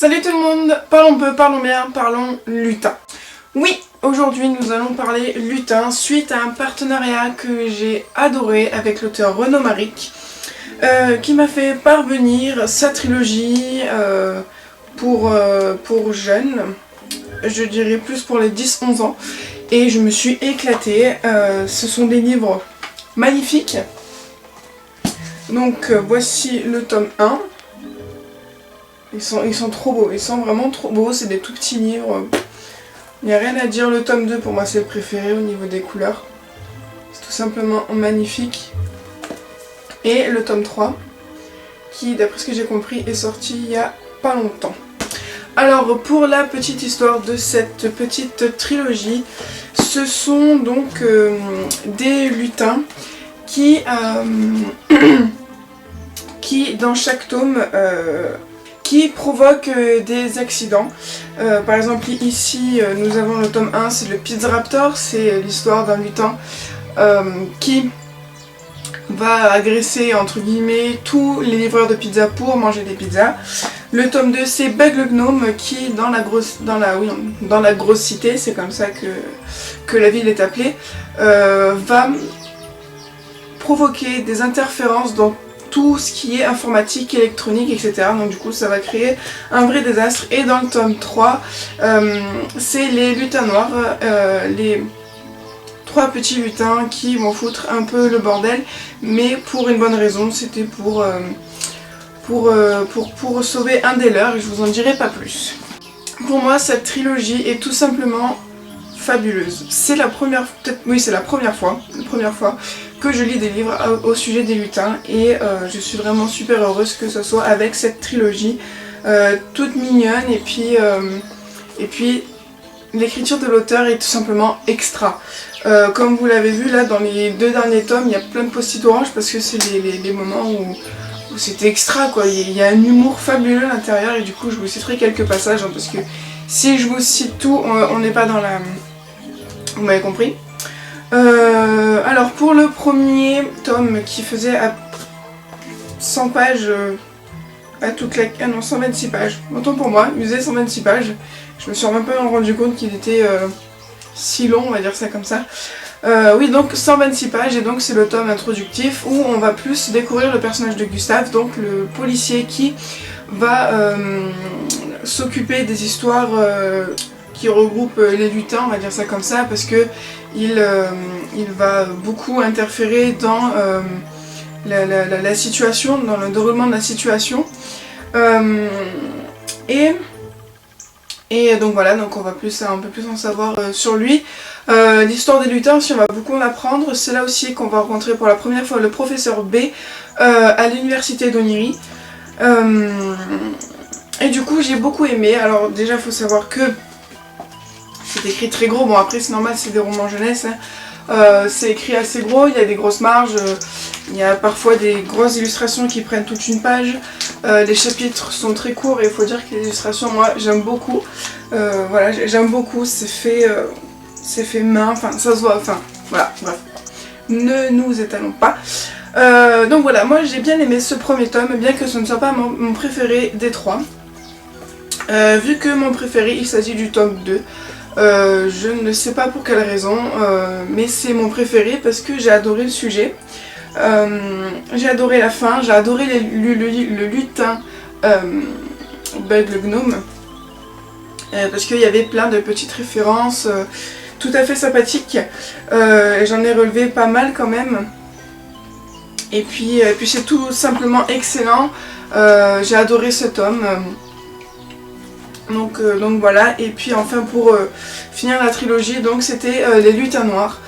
Salut tout le monde, parlons peu, parlons bien, parlons lutin. Oui, aujourd'hui nous allons parler lutin suite à un partenariat que j'ai adoré avec l'auteur Renaud Maric qui m'a fait parvenir sa trilogie pour jeunes, je dirais plus pour les 10-11 ans, et je me suis éclatée. Ce sont des livres magnifiques. Donc voici le tome 1. Ils sont trop beaux, ils sont vraiment trop beaux, c'est des tout petits livres. Il n'y a rien à dire, le tome 2 pour moi c'est le préféré au niveau des couleurs. C'est tout simplement magnifique. Et le tome 3, qui d'après ce que j'ai compris est sorti il y a pas longtemps. Alors pour la petite histoire de cette petite trilogie, ce sont donc des lutins qui dans chaque tome qui provoquent des accidents. Par exemple ici nous avons le tome 1, c'est le Pizza Raptor, c'est l'histoire d'un lutin qui va agresser entre guillemets tous les livreurs de pizza pour manger des pizzas. Le tome 2 c'est Bug le Gnome qui dans la grosse cité, c'est comme ça que la ville est appelée, va provoquer des interférences dans tout ce qui est informatique, électronique, etc. Donc du coup ça va créer un vrai désastre. Et dans le tome 3, c'est les lutins noirs, les 3 petits lutins qui vont foutre un peu le bordel, mais pour une bonne raison, c'était pour sauver un des leurs, et je vous en dirai pas plus. Pour moi cette trilogie est tout simplement fabuleuse. C'est la première fois que je lis des livres au sujet des lutins, et je suis vraiment super heureuse que ce soit avec cette trilogie toute mignonne, et puis l'écriture de l'auteur est tout simplement extra. Comme vous l'avez vu là dans les 2 derniers tomes, il y a plein de post-it orange parce que c'est les moments où c'était extra quoi. Il y a un humour fabuleux à l'intérieur, et du coup je vous citerai quelques passages hein, parce que si je vous cite tout, on n'est pas dans la... Vous m'avez compris. Alors pour le premier tome qui faisait à 100 pages, à toute la... Ah non, 126 pages. Autant pour moi, il faisait 126 pages. Je me suis même pas rendu compte qu'il était si long, on va dire ça comme ça. Oui, donc 126 pages, et donc c'est le tome introductif où on va plus découvrir le personnage de Gustave, donc le policier qui va s'occuper des histoires qui regroupent les lutins, on va dire ça comme ça, parce que il va beaucoup interférer dans la situation, dans le déroulement de la situation. Et donc voilà, donc on va un peu plus en savoir sur lui. L'histoire des lutins aussi, on va beaucoup en apprendre. C'est là aussi qu'on va rencontrer pour la première fois le professeur B à l'université d'Oniri. Et du coup j'ai beaucoup aimé. Alors déjà il faut savoir que c'est écrit très gros, bon après c'est normal, c'est des romans jeunesse, hein. C'est écrit assez gros, il y a des grosses marges, il y a parfois des grosses illustrations qui prennent toute une page. Les chapitres sont très courts, et il faut dire que les illustrations, moi j'aime beaucoup. Voilà, j'aime beaucoup, c'est fait main, enfin ça se voit, enfin voilà, bref. Ne nous étalons pas. Donc voilà, moi j'ai bien aimé ce premier tome, bien que ce ne soit pas mon préféré des 3. Vu que mon préféré il s'agit du tome 2. Je ne sais pas pour quelle raison, mais c'est mon préféré parce que j'ai adoré le sujet. J'ai adoré la fin, j'ai adoré le lutin Bug le Gnome, parce qu'il y avait plein de petites références tout à fait sympathiques, et j'en ai relevé pas mal quand même. Et puis c'est tout simplement excellent. J'ai adoré ce tome. Donc voilà, et puis enfin pour finir la trilogie, donc c'était les lutins noirs.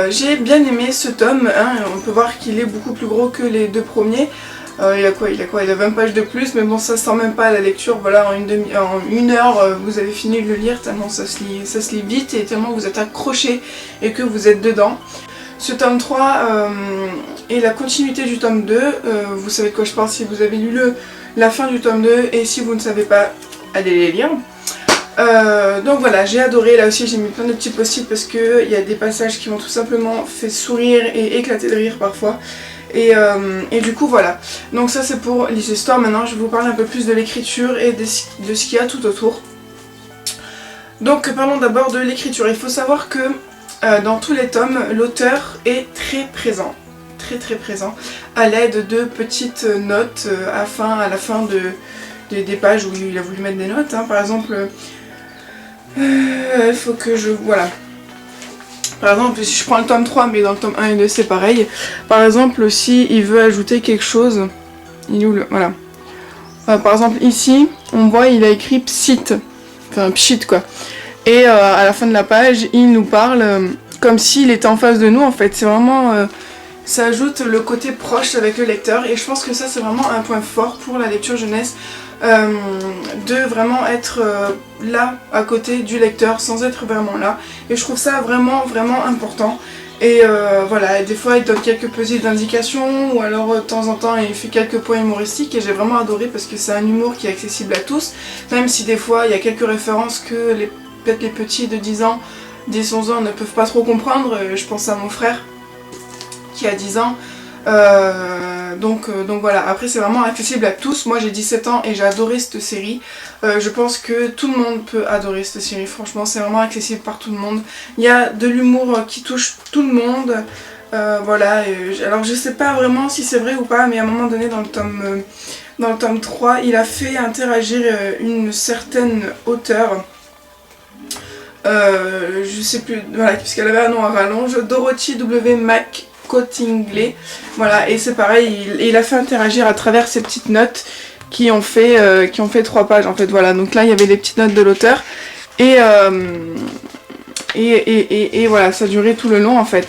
J'ai bien aimé ce tome, hein. On peut voir qu'il est beaucoup plus gros que les 2 premiers. Il a quoi, il a 20 pages de plus, mais bon ça se sent même pas à la lecture. Voilà, en une heure vous avez fini de le lire, tellement ça se lit vite, et tellement vous êtes accroché et que vous êtes dedans. Ce tome 3 est la continuité du tome 2, vous savez de quoi je parle si vous avez lu la fin du tome 2, et si vous ne savez pas, allez les lire. Donc voilà, j'ai adoré. Là aussi j'ai mis plein de petits post-it parce qu'il y a des passages qui m'ont tout simplement fait sourire et éclater de rire parfois. Et du coup voilà, donc ça c'est pour les histoires. Maintenant je vais vous parler un peu plus de l'écriture et de ce qu'il y a tout autour. Donc parlons d'abord de l'écriture. Il faut savoir que dans tous les tomes, l'auteur est très présent, très présent, à l'aide de petites notes à la fin des pages où il a voulu mettre des notes, hein. Par exemple, il faut que je... voilà. Par exemple, si je prends le tome 3, mais dans le tome 1 et 2 c'est pareil. Par exemple, si il veut ajouter quelque chose, il est où le... voilà. Par exemple ici, on voit il a écrit psit, enfin pchit quoi. Et à la fin de la page, il nous parle comme s'il était en face de nous en fait. C'est vraiment... ça ajoute le côté proche avec le lecteur et je pense que ça c'est vraiment un point fort pour la lecture jeunesse. De vraiment être là à côté du lecteur sans être vraiment là, et je trouve ça vraiment important. Et voilà, et des fois il donne quelques petites indications ou alors de temps en temps il fait quelques points humoristiques et j'ai vraiment adoré parce que c'est un humour qui est accessible à tous, même si des fois il y a quelques références que peut-être les petits de 10 ans, 10-11 ans ne peuvent pas trop comprendre. Je pense à mon frère qui a 10 ans. Donc voilà, après c'est vraiment accessible à tous. Moi j'ai 17 ans et j'ai adoré cette série. Je pense que tout le monde peut adorer cette série, franchement c'est vraiment accessible par tout le monde. Il y a de l'humour qui touche tout le monde. Voilà, alors je sais pas vraiment si c'est vrai ou pas, mais à un moment donné dans le tome 3, il a fait interagir une certaine auteure. Je sais plus, voilà, puisqu'elle avait un nom à rallonge, Dorothy W. McCottingley, voilà, et c'est pareil, il a fait interagir à travers ces petites notes qui ont fait 3 pages en fait, voilà, donc là il y avait les petites notes de l'auteur, et voilà, ça durait tout le long en fait,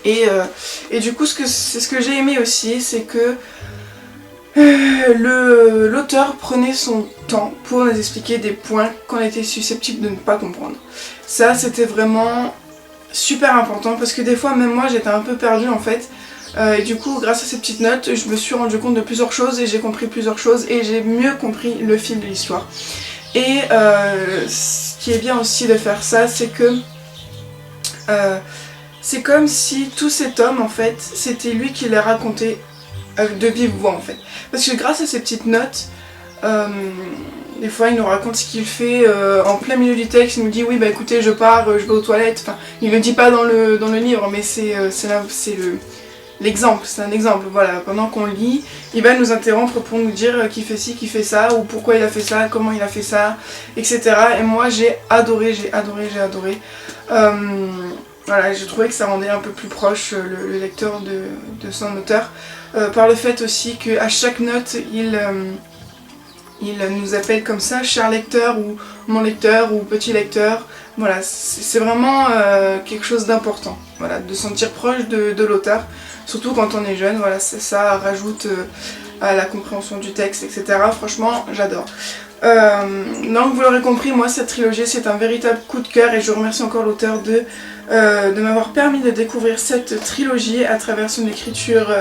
et du coup c'est ce que j'ai aimé aussi, c'est que l'auteur prenait son temps pour nous expliquer des points qu'on était susceptible de ne pas comprendre. Ça c'était vraiment super important parce que des fois même moi j'étais un peu perdue en fait, et du coup grâce à ces petites notes je me suis rendu compte de plusieurs choses et j'ai compris plusieurs choses et j'ai mieux compris le fil de l'histoire. Et ce qui est bien aussi de faire ça, c'est que c'est comme si tous ces tomes en fait c'était lui qui les racontait de vive voix en fait, parce que grâce à ces petites notes, des fois il nous raconte ce qu'il fait en plein milieu du texte. Il nous dit oui bah écoutez je pars, je vais aux toilettes, enfin il ne le dit pas dans le livre mais c'est l'exemple, c'est un exemple, voilà, pendant qu'on lit il va nous interrompre pour nous dire qu'il fait ci, qu'il fait ça, ou pourquoi il a fait ça, comment il a fait ça, etc. Et moi j'ai adoré. Voilà, j'ai trouvé que ça rendait un peu plus proche le lecteur de son auteur, par le fait aussi qu'à chaque note, il nous appelle comme ça, cher lecteur, ou mon lecteur, ou petit lecteur. Voilà, c'est vraiment quelque chose d'important, voilà, de se sentir proche de l'auteur, surtout quand on est jeune, voilà, ça rajoute à la compréhension du texte, etc. Franchement, j'adore. Donc vous l'aurez compris, moi cette trilogie c'est un véritable coup de cœur et je remercie encore l'auteur de m'avoir permis de découvrir cette trilogie à travers son écriture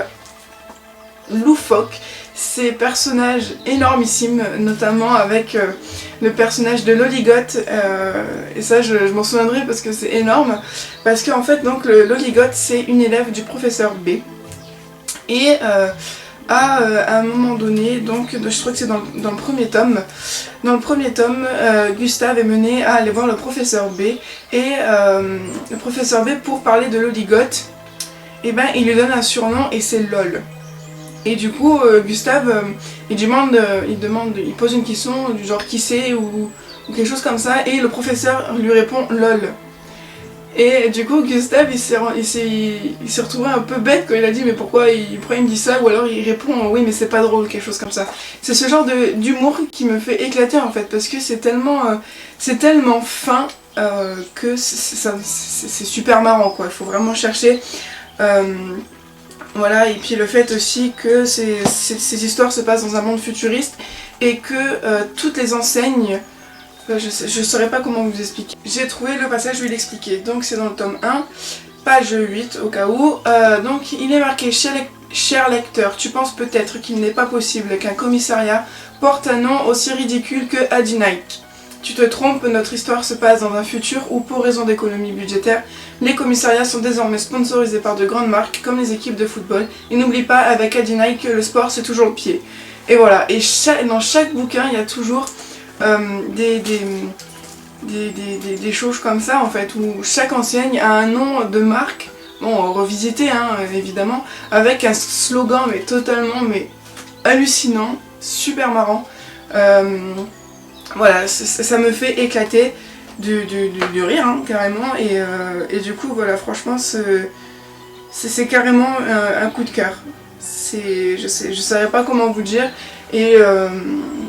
loufoque, ces personnages énormissimes, notamment avec le personnage de Lolligot, et ça je m'en souviendrai parce que c'est énorme, parce qu'en fait donc Lolligot c'est une élève du professeur B, et à un moment donné, donc je crois que c'est dans le premier tome, Gustave est mené à aller voir le professeur B, et le professeur B, pour parler de Lolligot, et ben il lui donne un surnom et c'est LOL. Et du coup Gustave il pose une question du genre qui c'est ou quelque chose comme ça, et le professeur lui répond LOL. Et du coup Gustave il s'est retrouvé un peu bête quand il a dit mais pourquoi il me dit ça, ou alors il répond oui mais c'est pas drôle, quelque chose comme ça. C'est ce genre d'humour qui me fait éclater en fait, parce que c'est tellement fin que c'est super marrant quoi, il faut vraiment chercher. Voilà, et puis le fait aussi que ces histoires se passent dans un monde futuriste et que toutes les enseignes, je saurais pas comment vous expliquer. J'ai trouvé le passage où il expliquait, donc c'est dans le tome 1, page 8 au cas où, donc il est marqué cher lecteur, tu penses peut-être qu'il n'est pas possible qu'un commissariat porte un nom aussi ridicule que Addy Night. Tu te trompes, notre histoire se passe dans un futur où, pour raison d'économie budgétaire, les commissariats sont désormais sponsorisés par de grandes marques comme les équipes de football. Et n'oublie pas avec Adinaï que le sport c'est toujours le pied. Et voilà, et dans chaque bouquin il y a toujours des choses comme ça en fait, où chaque enseigne a un nom de marque, bon revisité hein, évidemment, avec un slogan mais totalement hallucinant, super marrant. Voilà, ça me fait éclater du rire hein, carrément, et du coup voilà, franchement c'est carrément un coup de cœur. Je savais pas comment vous dire, et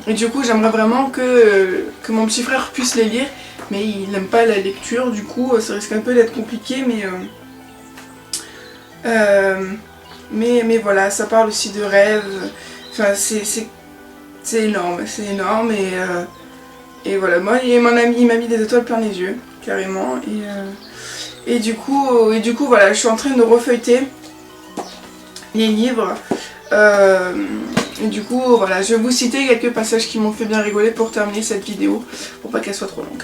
du coup j'aimerais vraiment que mon petit frère puisse les lire, mais il n'aime pas la lecture, du coup ça risque un peu d'être compliqué, mais voilà, ça parle aussi de rêve, enfin c'est énorme, et voilà, moi il m'a mis des étoiles plein les yeux, carrément, et du coup voilà, je suis en train de refeuilleter les livres, et du coup voilà, je vais vous citer quelques passages qui m'ont fait bien rigoler pour terminer cette vidéo, pour pas qu'elle soit trop longue.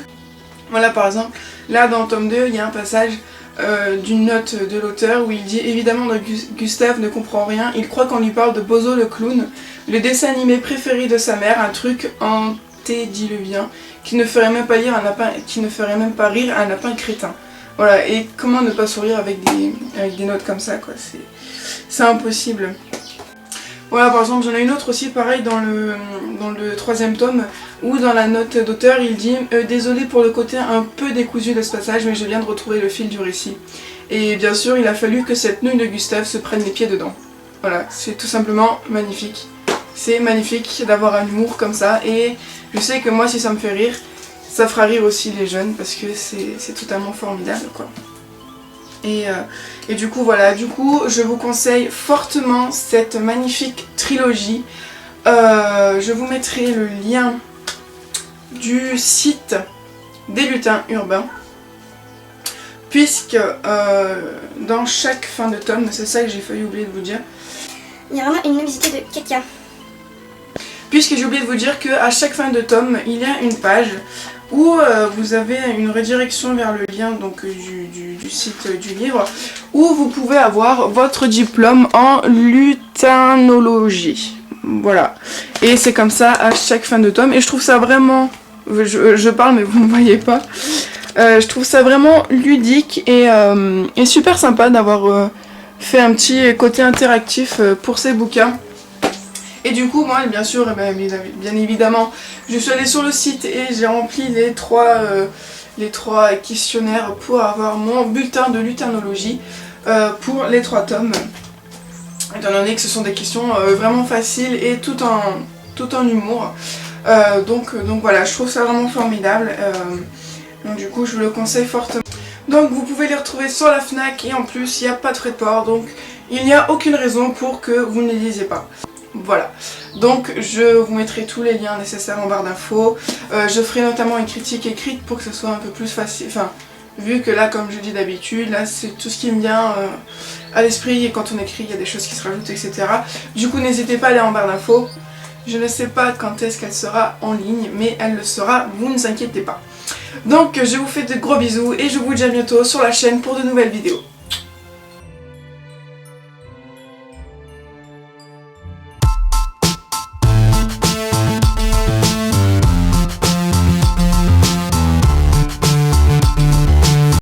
Voilà, par exemple, là dans le tome 2, il y a un passage d'une note de l'auteur où il dit: évidemment Gustave ne comprend rien, il croit qu'on lui parle de Bozo le clown, le dessin animé préféré de sa mère, un truc antédiluvien qui ne ferait même pas rire un lapin crétin. Voilà, et comment ne pas sourire avec des notes comme ça, quoi, c'est impossible. Voilà, par exemple, j'en ai une autre aussi, pareil, dans le 3e tome, où dans la note d'auteur, il dit désolé pour le côté un peu décousu de ce passage, mais je viens de retrouver le fil du récit. Et bien sûr, il a fallu que cette nouille de Gustave se prenne les pieds dedans. Voilà, c'est tout simplement magnifique. C'est magnifique d'avoir un humour comme ça, et je sais que moi, si ça me fait rire, ça fera rire aussi les jeunes, parce que c'est totalement formidable, quoi. Et du coup voilà, je vous conseille fortement cette magnifique trilogie. Je vous mettrai le lien du site des lutins urbains, puisque dans chaque fin de tome, c'est ça que j'ai failli oublier de vous dire, il y a vraiment une visite de Katia. Puisque j'ai oublié de vous dire qu'à chaque fin de tome, il y a une page où vous avez une redirection vers le lien donc, du site du livre, où vous pouvez avoir votre diplôme en luthinologie. Voilà. Et c'est comme ça à chaque fin de tome. Et je trouve ça vraiment... Je parle mais vous ne me voyez pas. Je trouve ça vraiment ludique et super sympa d'avoir fait un petit côté interactif pour ces bouquins. Et du coup, moi, bien sûr, bien évidemment, je suis allée sur le site et j'ai rempli les trois questionnaires pour avoir mon bulletin de luthinologie pour les 3 tomes. Étant donné que ce sont des questions vraiment faciles et tout en humour. Donc voilà, je trouve ça vraiment formidable. Donc du coup, je vous le conseille fortement. Donc vous pouvez les retrouver sur la Fnac et en plus, il n'y a pas de frais de port. Donc il n'y a aucune raison pour que vous ne les lisiez pas. Voilà, donc je vous mettrai tous les liens nécessaires en barre d'infos. Je ferai notamment une critique écrite pour que ce soit un peu plus facile, enfin vu que là comme je dis d'habitude, là c'est tout ce qui me vient à l'esprit, et quand on écrit il y a des choses qui se rajoutent, etc. Du coup n'hésitez pas à aller en barre d'infos. Je ne sais pas quand est-ce qu'elle sera en ligne, mais elle le sera, vous ne vous inquiétez pas. Donc je vous fais de gros bisous et je vous dis à bientôt sur la chaîne pour de nouvelles vidéos.